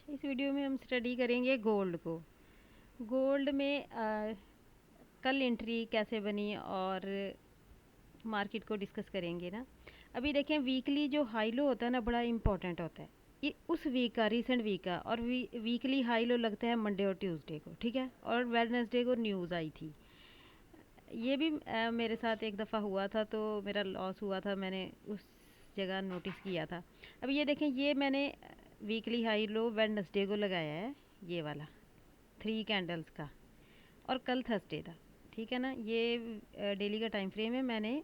इस वीडियो में हम स्टडी करेंगे गोल्ड को। गोल्ड में कल एंट्री कैसे बनी और मार्केट को डिस्कस करेंगे ना। अभी देखें, वीकली जो हाई लो होता है ना, बड़ा इंपॉर्टेंट होता है। ये उस वीक का, रिसेंट वीक का, और वीकली हाई लो लगता है मंडे और ट्यूसडे को, ठीक है। और वेडनेसडे को न्यूज़ आई थी। ये भी मेरे साथ एक दफ़ा हुआ था, तो मेरा लॉस हुआ था, मैंने उस जगह नोटिस किया था। अब ये देखें, ये मैंने वीकली हाई लो वेडनेसडे को लगाया है, ये वाला 3 कैंडल्स का, और कल थर्सडे था, ठीक है ना। ये डेली का टाइम फ्रेम है, मैंने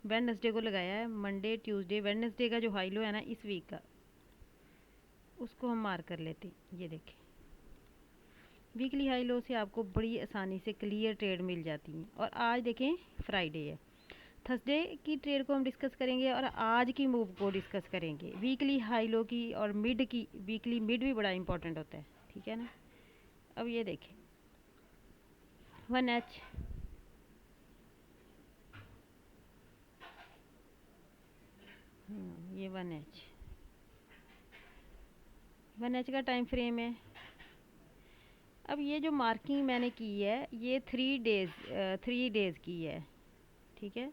वेडनेसडे को लगाया है। मंडे ट्यूसडे वेडनेसडे का जो हाई लो है ना इस वीक का, उसको हम मार्क कर लेते हैं। ये देखें, वीकली हाई लो से आपको बड़ी आसानी से क्लियर ट्रेड मिल जाती है। और आज देखें फ्राइडे है, थर्सडे की ट्रेड को हम डिस्कस करेंगे और आज की मूव को डिस्कस करेंगे। वीकली हाई लो की और मिड की, वीकली मिड भी बड़ा इंपॉर्टेंट होता है, ठीक है ना। अब ये देखें 1H, ये 1H का टाइम फ्रेम है। अब ये जो मार्किंग मैंने की है ये 3 डेज़ की है, ठीक है।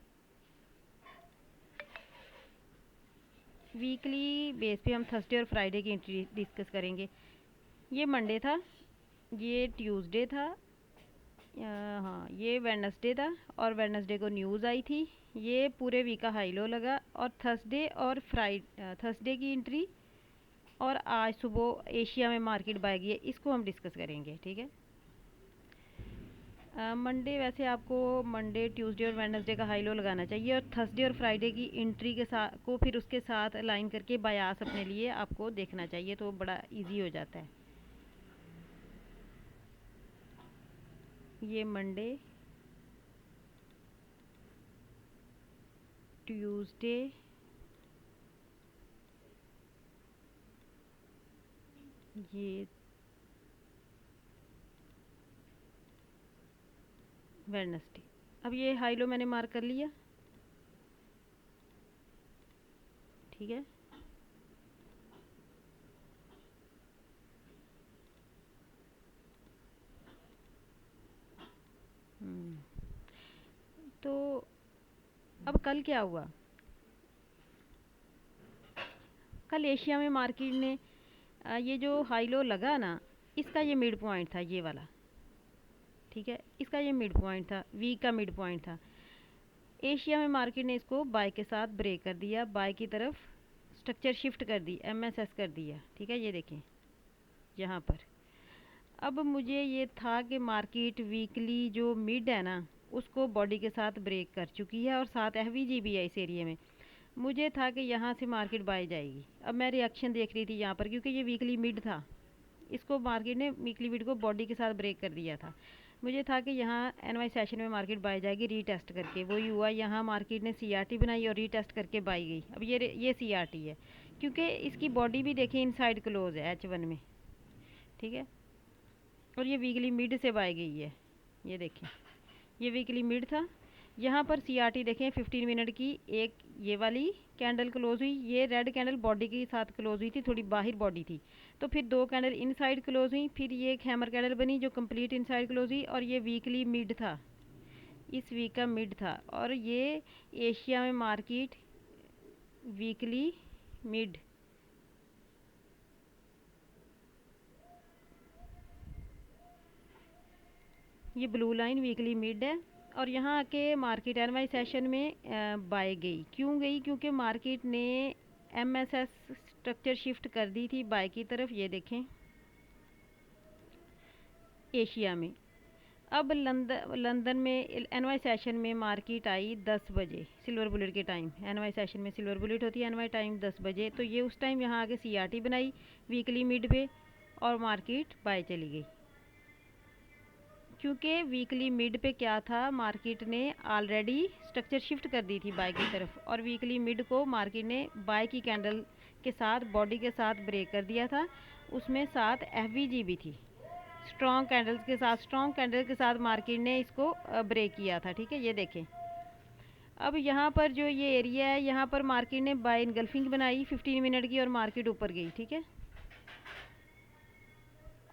वीकली बेस पे हम थर्सडे और फ्राइडे की एंट्री डिस्कस करेंगे। ये मंडे था, ये ट्यूसडे था, हाँ ये वेडनेसडे था, और वेडनेसडे को न्यूज़ आई थी। ये पूरे वीक का हाई लो लगा, और थर्सडे और थर्सडे की एंट्री, और आज सुबह एशिया में मार्केट बाय गई है, इसको हम डिस्कस करेंगे, ठीक है। मंडे वैसे आपको मंडे ट्यूसडे और वेडनेसडे का हाई लो लगाना चाहिए, और थर्सडे और फ्राइडे की एंट्री के साथ को फिर उसके साथ अलाइन करके बायास अपने लिए आपको देखना चाहिए, तो बड़ा इजी हो जाता है। ये मंडे ट्यूसडे ये वेडनेसडे। अब ये हाई लो मैंने मार्क कर लिया, ठीक है। तो अब कल क्या हुआ, कल एशिया में मार्केट ने ये जो हाई लो लगा ना, इसका ये मिड पॉइंट था, ये वाला, ठीक है। इसका ये मिड पॉइंट था, वीक का मिड पॉइंट था। एशिया में मार्केट ने इसको बाय के साथ ब्रेक कर दिया, बाय की तरफ स्ट्रक्चर शिफ्ट कर दी, MSS कर दिया, ठीक है। ये देखें यहाँ पर। अब मुझे ये था कि मार्केट वीकली जो मिड है ना उसको बॉडी के साथ ब्रेक कर चुकी है, और साथ FVG भी है इस एरिया में। मुझे था कि यहाँ से मार्केट बाय जाएगी। अब मैं रिएक्शन देख रही थी यहाँ पर, क्योंकि ये वीकली मिड था, इसको मार्केट ने वीकली मिड को बॉडी के साथ ब्रेक कर दिया था। मुझे था कि यहाँ NY सेशन में मार्केट बाय जाएगी रीटेस्ट करके, वही हुआ। यहाँ मार्केट ने CRT बनाई और रीटेस्ट करके बाय गई। अब ये CRT है, क्योंकि इसकी बॉडी भी देखिए इनसाइड क्लोज है H1 में, ठीक है। और ये वीकली मिड से बाय गई है, ये देखें, ये वीकली मिड था। यहाँ पर CRT देखें 15 मिनट की, एक ये वाली कैंडल क्लोज हुई, ये रेड कैंडल बॉडी के साथ क्लोज हुई थी, थोड़ी बाहर बॉडी थी। तो फिर 2 कैंडल इनसाइड क्लोज हुई, फिर ये एक हैमर कैंडल बनी जो कंप्लीट इनसाइड क्लोज हुई, और ये वीकली मिड था, इस वीक का मिड था। और ये एशिया में मार्केट वीकली मिड, ये ब्लू लाइन वीकली मिड है। और यहाँ आके मार्केट NY सेशन में बाय गई, क्यों गई? क्योंकि मार्केट ने MSS स्ट्रक्चर शिफ्ट कर दी थी बाय की तरफ, ये देखें एशिया में। अब लंदन में NY सेशन में मार्केट आई 10 बजे सिल्वर बुलेट के टाइम। NY सेशन में सिल्वर बुलेट होती है, NY टाइम 10 बजे। तो ये उस टाइम यहाँ आके CRT बनाई वीकली मिड पे, और मार्केट बाय चली गई। क्योंकि वीकली मिड पे क्या था, मार्केट ने ऑलरेडी स्ट्रक्चर शिफ्ट कर दी थी बाय की तरफ, और वीकली मिड को मार्केट ने बाय की कैंडल के साथ बॉडी के साथ ब्रेक कर दिया था। उसमें साथ FVG भी थी, स्ट्रॉन्ग कैंडल्स के साथ, स्ट्रॉन्ग कैंडल के साथ मार्केट ने इसको ब्रेक किया था, ठीक है। ये देखें, अब यहाँ पर जो ये एरिया है, यहाँ पर मार्केट ने बाय इनगल्फिंग बनाई 15 मिनट की, और मार्केट ऊपर गई, ठीक है।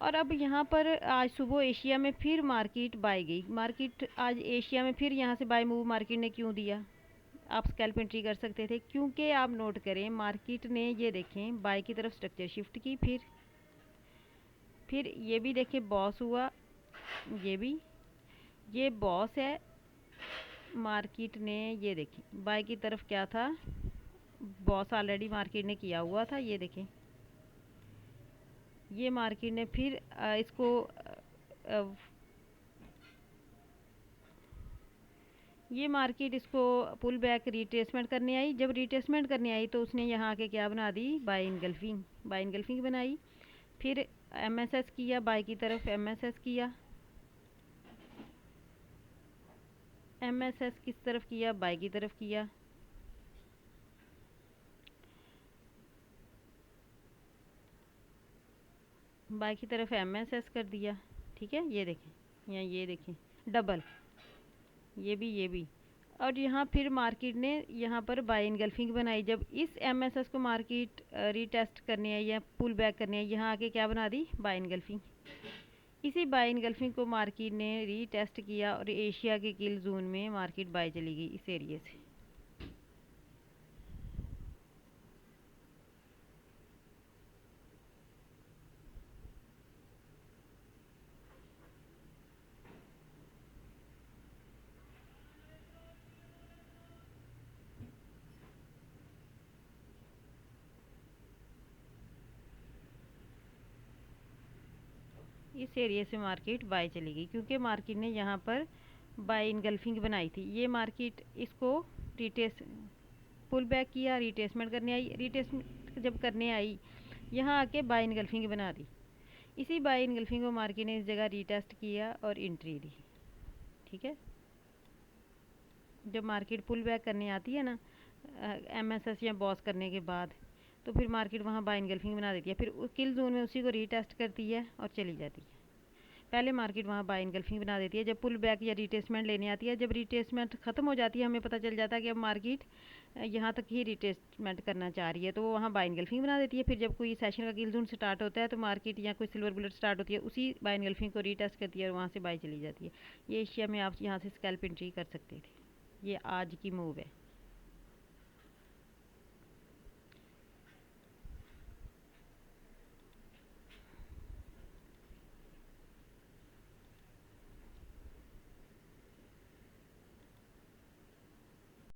और अब यहाँ पर आज सुबह एशिया में फिर मार्केट बाय गई। मार्केट आज एशिया में फिर यहाँ से बाय मूव मार्केट ने क्यों दिया? आप स्कैल्प एंट्री कर सकते थे, क्योंकि आप नोट करें मार्केट ने ये देखें बाय की तरफ स्ट्रक्चर शिफ्ट की, फिर ये भी देखें बॉस हुआ, ये भी, ये बॉस है। मार्केट ने ये देखें बाय की तरफ क्या था, बॉस ऑलरेडी मार्केट ने किया हुआ था। ये देखें ये मार्केट ने फिर इसको ये मार्केट इसको पुल बैक रिट्रेसमेंट करने आई। जब रिट्रेसमेंट करने आई तो उसने यहाँ आके क्या बना दी, बाय इनगल्फिंग बनाई। फिर एमएसएस किया बाय की तरफ, एमएसएस किया, एमएसएस किस तरफ किया, बाय की तरफ किया। बाय की तरफ एमएसएस कर दिया, ठीक है। ये देखें यहाँ, ये देखें डबल, ये भी। और यहाँ फिर मार्केट ने यहाँ पर बाय इनगल्फिंग बनाई। जब इस एमएसएस को मार्केट रीटेस्ट करने आई या पुल बैक करने आई, यहाँ आके क्या बना दी, बाय इनगल्फिंग। इसी बाय इनगल्फिंग को मार्केट ने रीटेस्ट किया और एशिया के किल जोन में मार्केट बाय चली गई इस एरिया से। इस एरिया से मार्केट बाय चली गई क्योंकि मार्केट ने यहाँ पर बाय इनगल्फिंग बनाई थी। ये मार्केट इसको रिटेस पुल बैक किया, रिटेसमेंट करने आई। रिटेसमेंट जब करने आई, यहाँ आके बाय इनगल्फिंग बना दी। इसी बाय इनगल्फिंग को मार्केट ने इस जगह रीटेस्ट किया और एंट्री दी, ठीक है। जब मार्केट पुल बैक करने आती है ना एमएसएस या बॉस करने के बाद, तो फिर मार्केट वहाँ बाय इनगल्फिंग बना देती है, फिर किल जोन में उसी को रीटेस्ट करती है और चली जाती है। पहले मार्केट वहाँ बाय इनगल्फिंग बना देती है। जब पुल बैक या रिटेसमेंट लेने आती है, जब रिटेसमेंट ख़त्म हो जाती है, हमें पता चल जाता है कि अब मार्केट यहाँ तक ही रिटेसमेंट करना चाह रही है, तो वो वहाँ बाय इनगल्फिंग बना देती है। फिर जब कोई सेशन का किल जोन स्टार्ट होता है तो मार्केट या कोई सिल्वर बुलेट स्टार्ट होती है, उसी बाय इनगल्फिंग को रीटेस्ट करती है और वहाँ से बाय चली जाती है। ये एशिया में आप यहाँ से स्कैल्प एंट्री कर सकते थे। ये आज की मूव है।